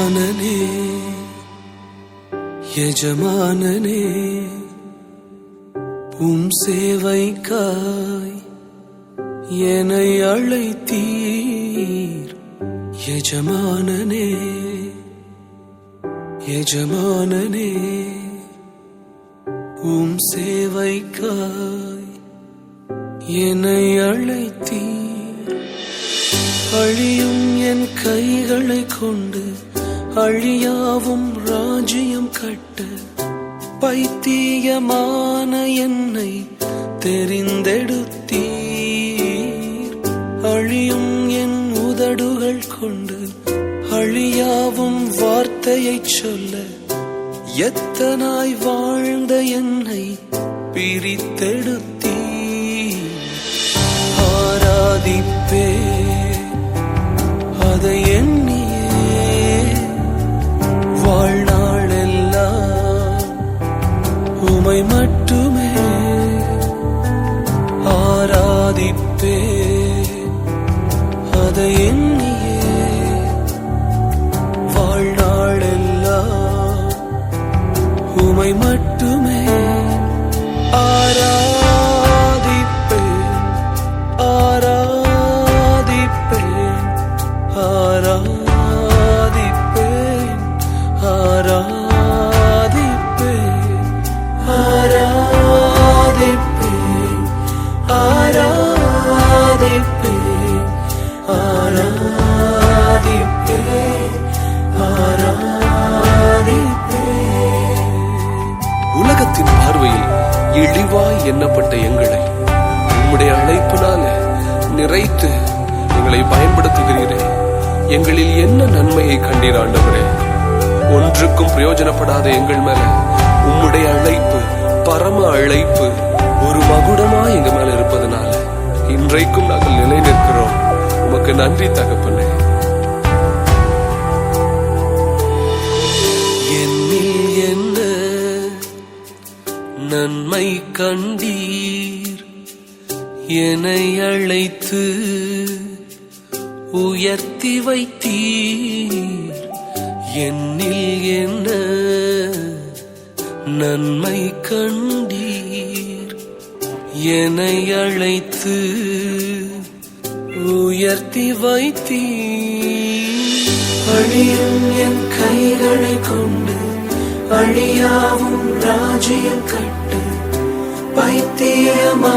எஜமானனே எஜமானனே உம் சேவைக்காய் என்னை அழைத்தீர். எஜமானனே எஜமானனே உம் சேவைக்காய் என்னை அழைத்தீர். அழியும் என் கைகளை கொண்டு அழியாவும் ராஜ்யம் கட்ட பைத்தியமான என்னை தெரிந்தெடுத்தீர். அழியும் என் உதடுகள் கொண்டு அழியாவும் வார்த்தையை சொல்ல எத்தனாய் வாழ்ந்த என்னை பிரித்தெடுத்தீர். ஆராதிப்பே அதை எண்ணியே வாழ்நாளெல்லாம் உமை மட்டுமே ஆராதிப்பே அதை எண்ணியே வாழ்நாளெல்லாம் உமை மட்டுமே ஆராதிப்பேன் ஆராதிப்பேன் ஆராதிப்பேன் ஆராதிப்பேன் ஆராதிப்பேன் ஆராதிப்பேன் ஆராதிப்பேன் ஆராதிப்பேன். உலகத்தின் பார்வையில் இழிவாய் எண்ணப்பட்ட எங்களை உம்முடைய அழைப்பினால நிறைத்து எங்களை பயன்படுத்துகிறீரே. எங்களில் என்ன நன்மையை கண்டீர் ஆண்டவரே? ஒன்றுக்கும் பிரயோஜனப்படாத எங்கள் மேல உம்முடைய அழைப்பு, பரம அழைப்பு ஒரு மகுடமா எங்க மேல இருப்பதனால இன்றைக்கும் நாங்கள் நிலை நிற்கிறோம். உமக்கு நன்றி தகப்பனே. என்னில் என்ன நன்மை கண்டீர்? என்னை அழைத்து உயர்த்தி வைத்தீர். என்னில் என்ன நன்மை கண்டீர்? என்னை அழைத்து உயர்த்தி வைத்தீர். அழியும் என் கைகளை கொண்டு அழியாவும் ராஜ்யம் கட்டு பைத்தியமா